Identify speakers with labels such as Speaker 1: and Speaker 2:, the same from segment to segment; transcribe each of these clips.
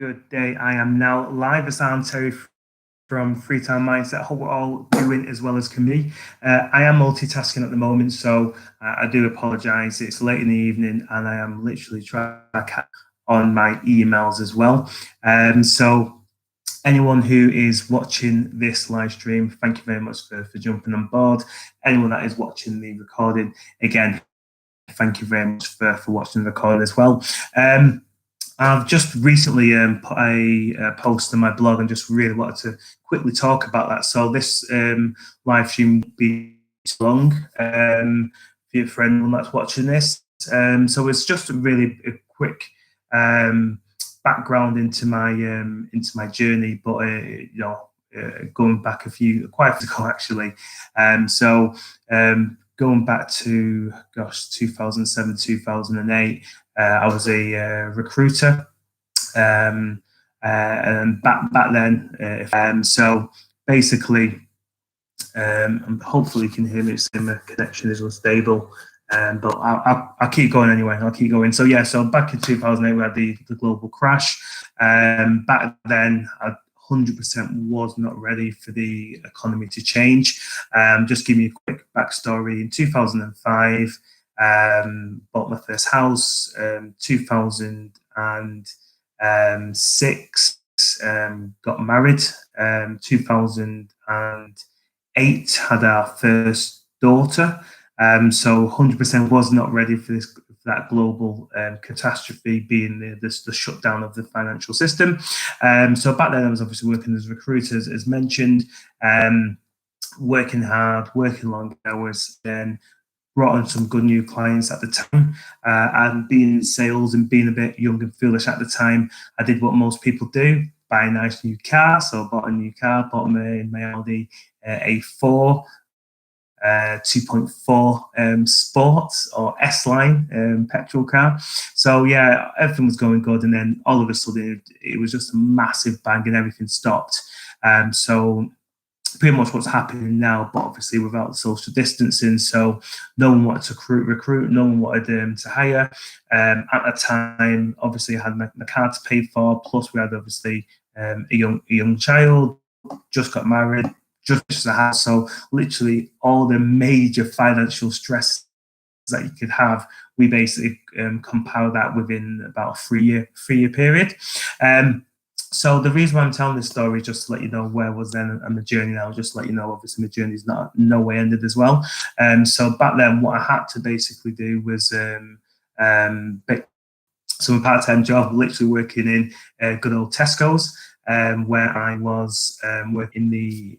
Speaker 1: Good day. I am now live as I'm Terry from Freetime Mindset. I hope we're all doing as well as can be. I am multitasking at the moment, so I do apologise. It's late in the evening and I am literally trying to catch on my emails as well. So anyone who is watching this live stream, thank you very much for jumping on board. Anyone that is watching the recording, again, thank you very much for watching the recording as well. I've just recently put a post on my blog and just really wanted to quickly talk about that. So this live stream will be too long for anyone that's watching this. So it's just really a quick background into my journey, but going back quite a few ago actually. Going back to 2007, 2008. I was a recruiter, and back then. So basically, hopefully you can hear me. My connection is unstable, but I'll keep going anyway. I'll keep going. So yeah, so back in 2008 we had the global crash. Back then, I 100% was not ready for the economy to change. Just give you a quick backstory. In 2005. Bought my first house. 2006, got married. 2008 had our first daughter. So 100% was not ready for that global catastrophe, being the shutdown of the financial system. So back then I was obviously working as a recruiter, as mentioned, working hard, working long hours, then brought on some good new clients at the time, and being in sales and being a bit young and foolish at the time, I did what most people do, buy a nice new car. So I bought a new car, bought my Audi A4 2.4 sports or S-Line petrol car. So yeah, everything was going good, and then all of a sudden it was just a massive bang and everything stopped. So pretty much what's happening now, but obviously without social distancing. So no one wanted to recruit, no one wanted to hire. At that time, obviously I had my car to pay for, plus we had obviously a young child, just got married, just a house. So literally all the major financial stress that you could have, we basically compiled that within about a three-year period. So the reason why I'm telling this story is just to let you know where I was then and the journey now, just to let you know, obviously my journey is no way ended as well. So back then what I had to basically do was some part-time job, literally working in good old Tesco's, where I was working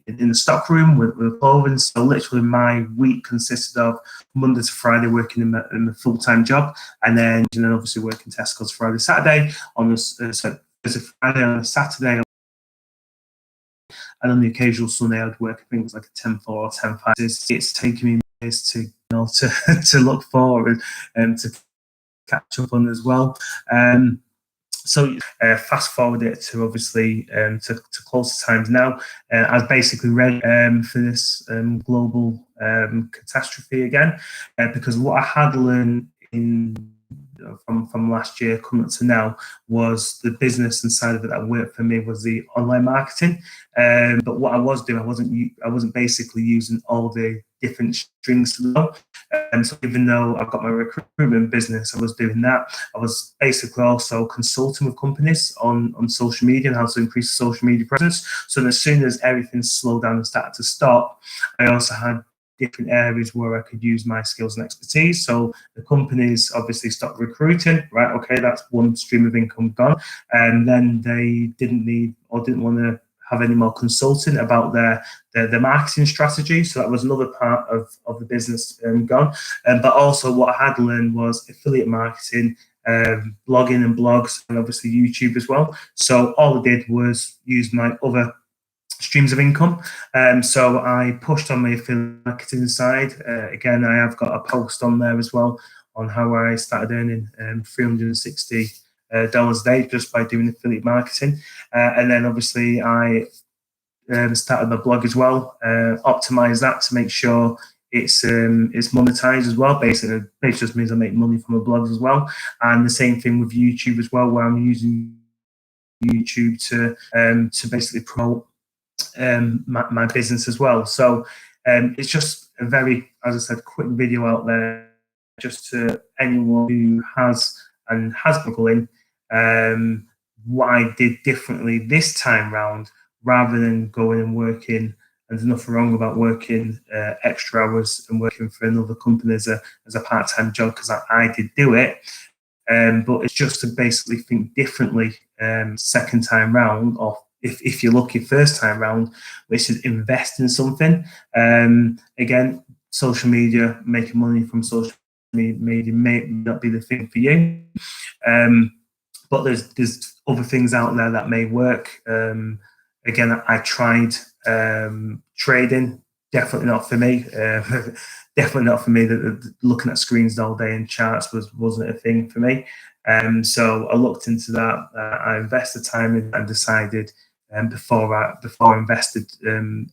Speaker 1: in the stock room with clothing. So literally my week consisted of Monday to Friday working in a full-time job, and then obviously working Tesco's Friday, Saturday on the Friday, on a Saturday, and on the occasional Sunday I'd work. I think it was like a 10-4 or 10-5. It's taken me years to to look forward and to catch up on as well. So fast forward it to obviously to closer times now. I was basically ready for this global catastrophe again, because what I had learned from last year coming up to now was the business and side of it that worked for me was the online marketing. But what I was doing, I wasn't basically using all the different strings to the bow. So even though I've got my recruitment business, I was doing that. I was basically also consulting with companies on social media and how to increase the social media presence. So as soon as everything slowed down and started to stop, I also had different areas where I could use my skills and expertise. So the companies obviously stopped recruiting, right? Okay, that's one stream of income gone. And then they didn't need or didn't want to have any more consulting about their marketing strategy. So that was another part of the business gone. But also what I had learned was affiliate marketing, blogging and blogs, and obviously YouTube as well. So all I did was use my other streams of income. So I pushed on my affiliate marketing side. Again, I have got a post on there as well on how I started earning $360 a day just by doing affiliate marketing. And then obviously I started my blog as well, optimize that to make sure it's monetized as well. Basically just means I make money from my blogs as well. And the same thing with YouTube as well, where I'm using YouTube to basically promote my business as well. So it's just a very, as I said, quick video out there just to anyone who has struggling, what I did differently this time round, rather than going and working. And there's nothing wrong about working extra hours and working for another company as a part-time job, because I did do it. But it's just to basically think differently second time round, or if you're lucky first time round, which is invest in something. Again, social media, making money from social media may not be the thing for you. But there's other things out there that may work. Again, I tried trading. Definitely not for me. Definitely not for me. That looking at screens all day and charts wasn't a thing for me. So I looked into that. I invested time in and decided before I invested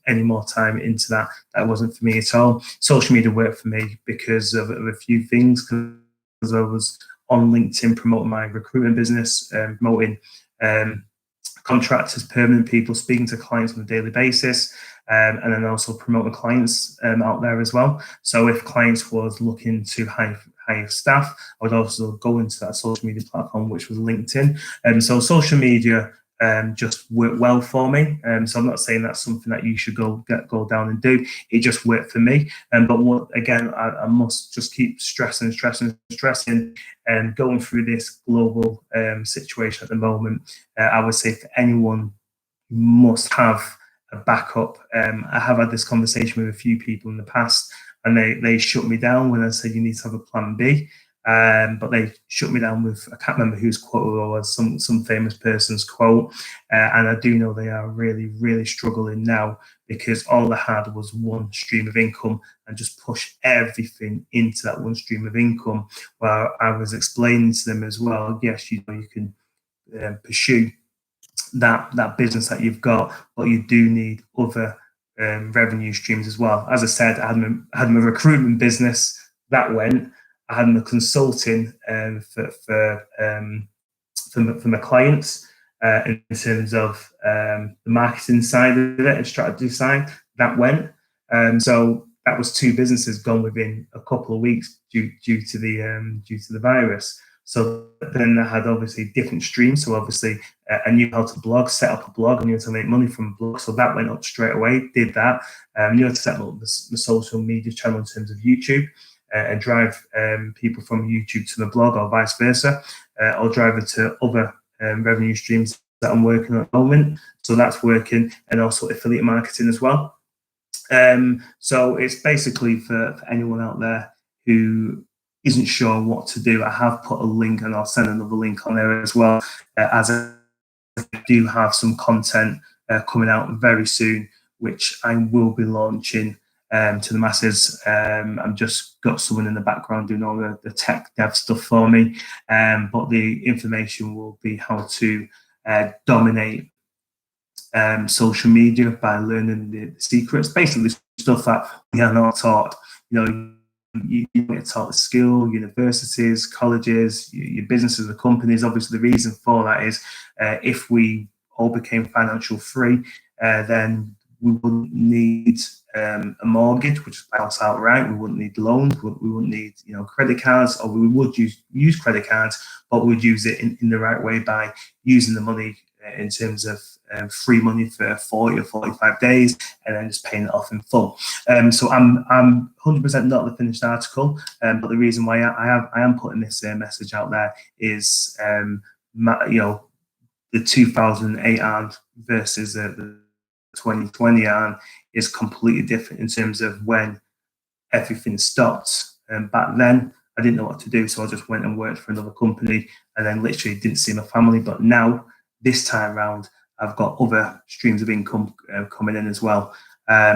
Speaker 1: any more time into that wasn't for me at all. Social media worked for me because of a few things. Because I was on LinkedIn promoting my recruitment business, promoting contractors, permanent people, speaking to clients on a daily basis, and then also promoting clients out there as well. So if clients was looking to hire staff, I would also go into that social media platform, which was LinkedIn. So social media just worked well for me. So I'm not saying that's something that you should go down and do. It just worked for me. But again, I must just keep stressing, and going through this global situation at the moment. I would say for anyone, you must have a backup. I have had this conversation with a few people in the past, and they shut me down when I said you need to have a plan B. But they shut me down with, I can't remember whose quote it was, some famous person's quote. And I do know they are really, really struggling now, because all they had was one stream of income and just push everything into that one stream of income. Well, I was explaining to them as well, yes, you can pursue that business that you've got, but you do need other revenue streams as well. As I said, I had my recruitment business that went. I had my consulting for my clients in terms of the marketing side of it and strategy side. That went. So that was two businesses gone within a couple of weeks due to the virus. So then I had obviously different streams. So obviously I knew how to blog, set up a blog, I knew how to make money from a blog. So that went up straight away, did that. I knew how to set up the social media channel in terms of YouTube and drive people from YouTube to the blog, or vice versa, or drive it to other revenue streams that I'm working on at the moment. So that's working, and also affiliate marketing as well. So it's basically for anyone out there who isn't sure what to do. I have put a link, and I'll send another link on there as well, as I do have some content coming out very soon, which I will be launching to the masses. I've just got someone in the background doing all the tech dev stuff for me, but the information will be how to dominate social media by learning the secrets, basically stuff that we are not taught. You get taught at school, universities, colleges, your businesses, the companies. Obviously, the reason for that is if we all became financial free, then we wouldn't need a mortgage, which is the house outright. We wouldn't need loans. We wouldn't need credit cards, or we would use credit cards, but we would use it in the right way by using the money in terms of free money for 40 or 45 days, and then just paying it off in full. So I'm 100% not the finished article, but the reason why I am putting this message out there is the 2008 ARN versus the 2020 ARN is completely different in terms of when everything stopped. Back then, I didn't know what to do, so I just went and worked for another company, and then literally didn't see my family. But now, this time round, I've got other streams of income coming in as well.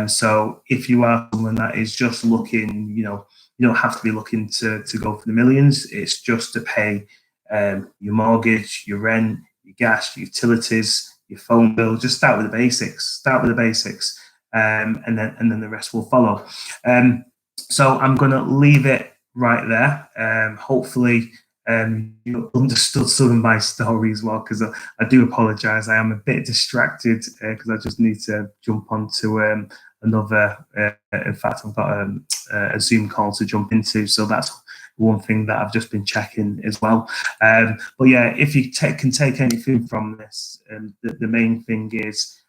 Speaker 1: So if you are someone that is just looking, you don't have to be looking to go for the millions. It's just to pay your mortgage, your rent, your gas, your utilities, your phone bill. Just start with the basics. And then the rest will follow. So I'm going to leave it right there. Hopefully, you understood some of my story as well, because I do apologise. I am a bit distracted because I just need to jump onto another. In fact, I've got a Zoom call to jump into, so that's one thing that I've just been checking as well. But yeah, if you can take anything from this, the main thing is,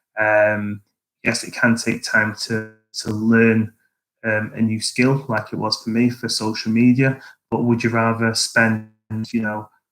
Speaker 1: yes, it can take time to learn a new skill, like it was for me for social media. But would you rather spend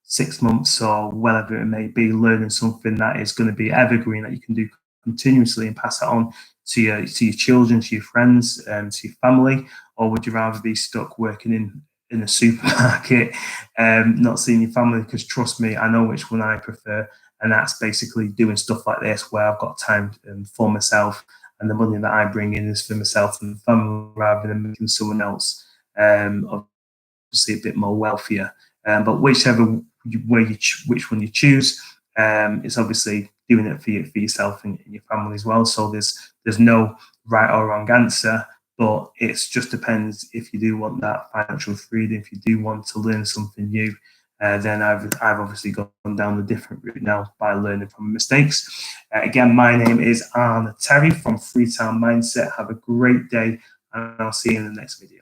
Speaker 1: 6 months or whatever it may be learning something that is going to be evergreen, that you can do continuously and pass it on to your children, to your friends, to your family? Or would you rather be stuck working in a supermarket, not seeing your family? Because trust me, I know which one I prefer, and that's basically doing stuff like this where I've got time for myself, and the money that I bring in is for myself and the family, rather than making someone else obviously a bit more wealthier. But whichever way which one you choose, it's obviously doing it for yourself and your family as well. So there's no right or wrong answer, but it just depends. If you do want that financial freedom, if you do want to learn something new, then I've obviously gone down the different route now by learning from mistakes. Again, my name is Arne Terry from Freetown Mindset. Have a great day, and I'll see you in the next video.